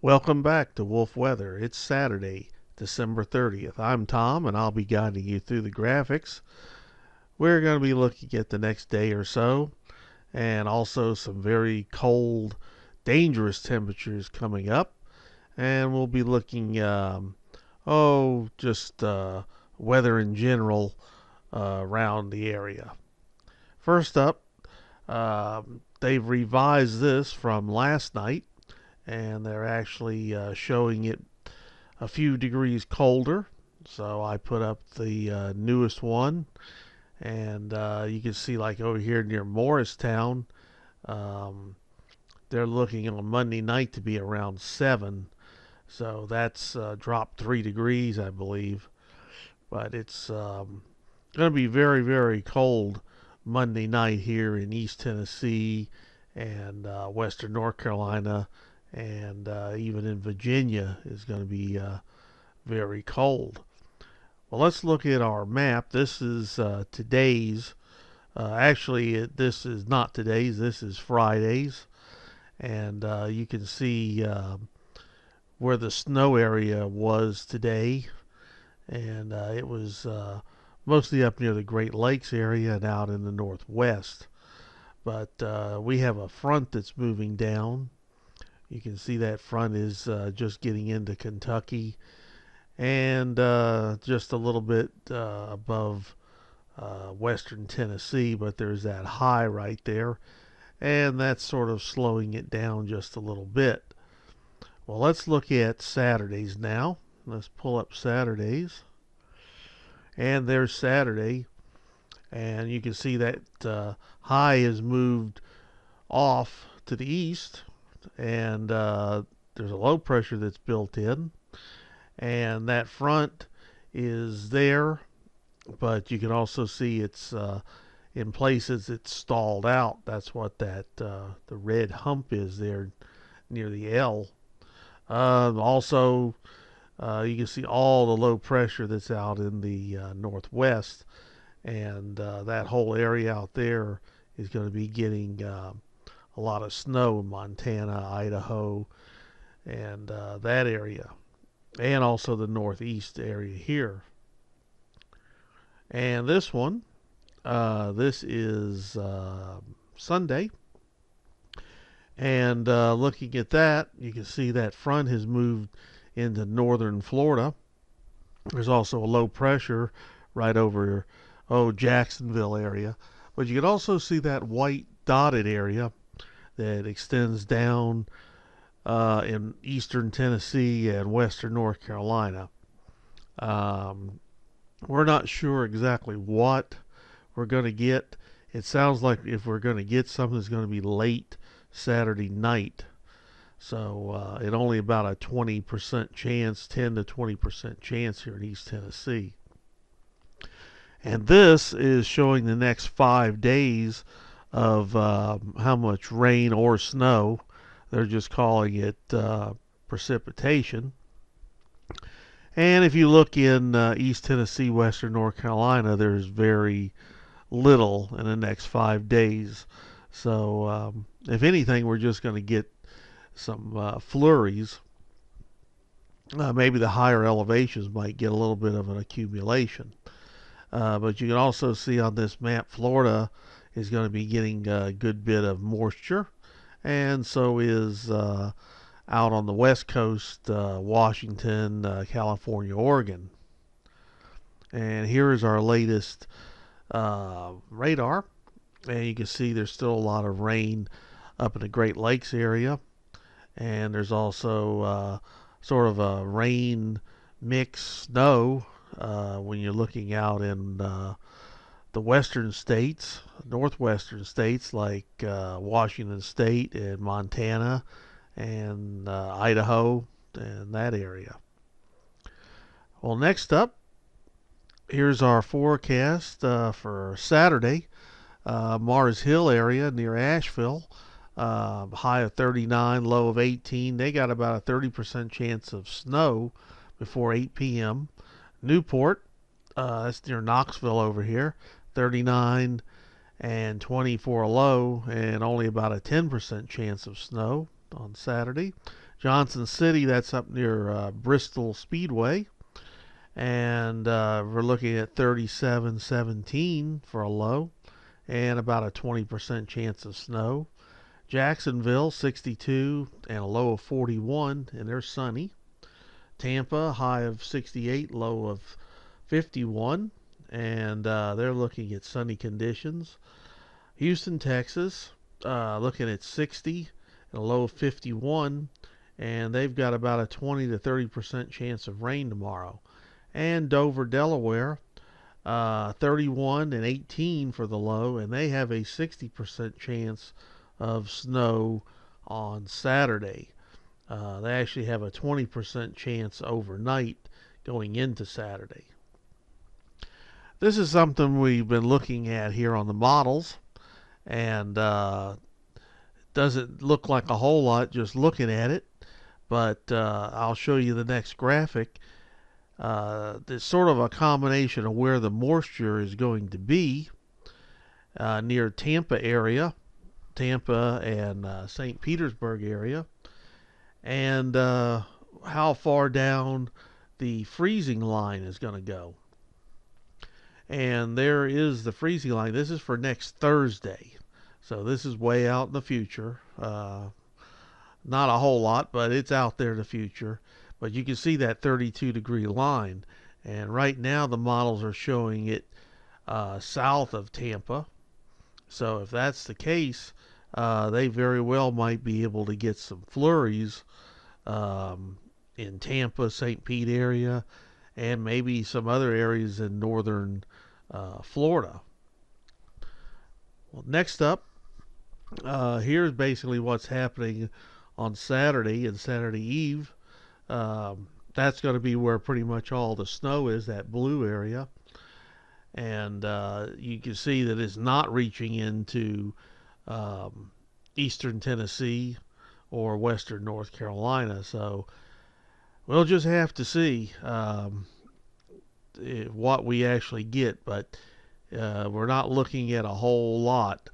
Welcome back to Wolf Weather. It's Saturday, December 30th. I'm Tom, and I'll be guiding you through the graphics. We're going to be looking at the next day or so, and also some very cold, dangerous temperatures coming up. And we'll be looking, just weather in general around the area. First up, they've revised this from last night, and they're actually showing it a few degrees colder. So I put up the newest one, and you can see, like over here near Morristown, um, they're looking on Monday night to be around 7. So that's dropped 3 degrees, I believe. But it's going to be very, very cold Monday night here in East Tennessee and Western North Carolina, and even in Virginia is going to be very cold. Well, let's look at our map. This is today's. This is not today's. This is Friday's, and you can see where the snow area was today, and it was mostly up near the Great Lakes area and out in the northwest. But we have a front that's moving down. You can see that front is just getting into Kentucky and just a little bit above western Tennessee, but there's that high right there, and that's sort of slowing it down just a little bit. Well, let's look at Saturdays now. Let's pull up Saturdays, and there's Saturday, and you can see that high is moved off to the east, and there's a low pressure that's built in, and that front is there, but you can also see it's in places it's stalled out. That's what that the red hump is there near the L. Also, you can see all the low pressure that's out in the northwest, and that whole area out there is going to be getting a lot of snow in Montana, Idaho, and that area, and also the northeast area here. And this one, this is Sunday, and looking at that, you can see that front has moved into northern Florida. There's also a low pressure right over Jacksonville area, but you can also see that white dotted area that extends down in eastern Tennessee and western North Carolina. We're not sure exactly what we're going to get. It sounds like if we're going to get something, it's going to be late Saturday night. So it only about a 20% chance, 10 to 20% chance here in East Tennessee. And this is showing the next 5 days of how much rain or snow. They're just calling it precipitation. And if you look in East Tennessee, Western North Carolina, there's very little in the next 5 days. So if anything, we're just going to get some flurries. Maybe the higher elevations might get a little bit of an accumulation. But you can also see on this map, Florida is going to be getting a good bit of moisture, and so is out on the west coast, Washington, California, Oregon. And here is our latest radar, and you can see there's still a lot of rain up in the Great Lakes area, and there's also sort of a rain mix snow when you're looking out in the western states, northwestern states like Washington State and Montana and Idaho and that area. Well, next up, here's our forecast for Saturday. Mars Hill area near Asheville, high of 39, low of 18. They got about a 30% chance of snow before 8 p.m. Newport, that's near Knoxville over here, 39 and 24 low, and only about a 10% chance of snow. on Saturday. Johnson City, that's up near Bristol Speedway. And we're looking at 37-17 for a low and about a 20% chance of snow. Jacksonville, 62 and a low of 41, and they're sunny. Tampa, high of 68, low of 51, and they're looking at sunny conditions. Houston, Texas, looking at 60 and a low of 51, and they've got about a 20 to 30% chance of rain tomorrow. And Dover, Delaware, 31 and 18 for the low, and they have a 60% chance of snow on Saturday. They actually have a 20% chance overnight going into Saturday. This is something we've been looking at here on the models, and doesn't look like a whole lot just looking at it, but I'll show you the next graphic. It's sort of a combination of where the moisture is going to be near Tampa area, Tampa and St. Petersburg area, and how far down the freezing line is going to go. And there is the freezing line. This is for next Thursday. So this is way out in the future. Not a whole lot, but it's out there in the future. But you can see that 32-degree line. And right now the models are showing it south of Tampa. So if that's the case, they very well might be able to get some flurries in Tampa, St. Pete area, and maybe some other areas in northern Florida. Well, next up, here's basically what's happening on Saturday and Saturday Eve. That's going to be where pretty much all the snow is, that blue area. And you can see that it's not reaching into eastern Tennessee or western North Carolina. So we'll just have to see what we actually get. But we're not looking at a whole lot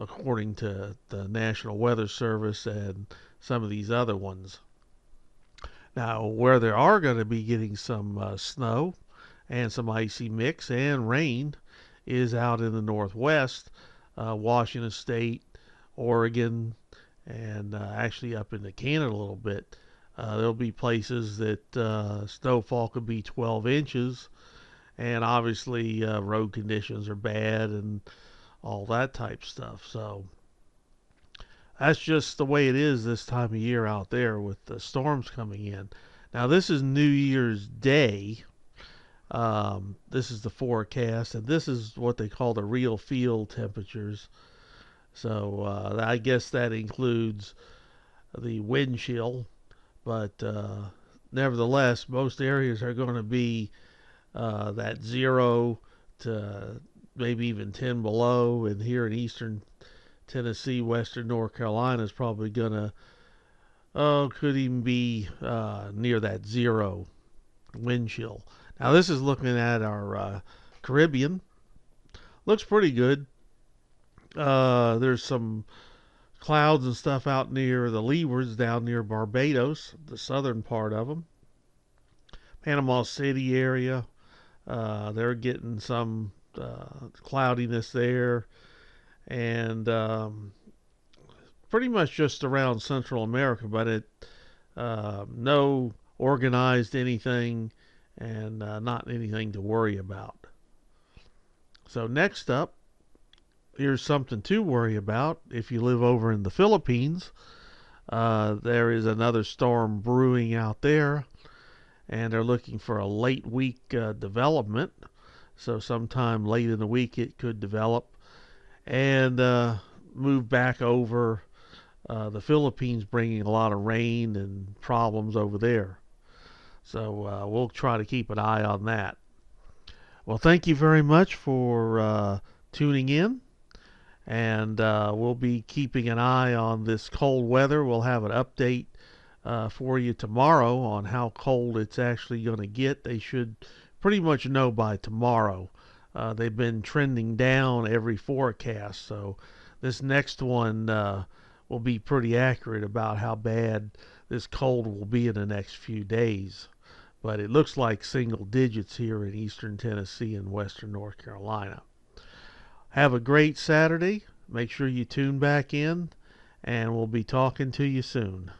according to the National Weather Service and some of these other ones. Now, where there are going to be getting some snow and some icy mix and rain is out in the northwest, Washington State, Oregon, and actually up into Canada a little bit. There'll be places that snowfall could be 12 inches, and obviously road conditions are bad and all that type stuff. So that's just the way it is this time of year out there with the storms coming in. Now, this is New Year's Day. This is the forecast, and this is what they call the real field temperatures. So I guess that includes the wind chill, but nevertheless, most areas are going to be that 0 to maybe even 10 below, and here in eastern Tennessee, western North Carolina is probably going to, could even be near that 0 wind chill. Now, this is looking at our Caribbean. Looks pretty good. There's some clouds and stuff out near the leewards down near Barbados, the southern part of them. Panama City area, they're getting some cloudiness there. And pretty much just around Central America, but no organized anything and not anything to worry about. So next up, here's something to worry about if you live over in the Philippines. There is another storm brewing out there, and they're looking for a late week development. So sometime late in the week it could develop and move back over the Philippines, bringing a lot of rain and problems over there. So we'll try to keep an eye on that. Well, thank you very much for tuning in, and we'll be keeping an eye on this cold weather. We'll have an update for you tomorrow on how cold it's actually going to get. They should pretty much know by tomorrow. They've been trending down every forecast, so this next one will be pretty accurate about how bad this cold will be in the next few days. But it looks like single digits here in eastern Tennessee and western North Carolina. Have a great Saturday. Make sure you tune back in, and we'll be talking to you soon.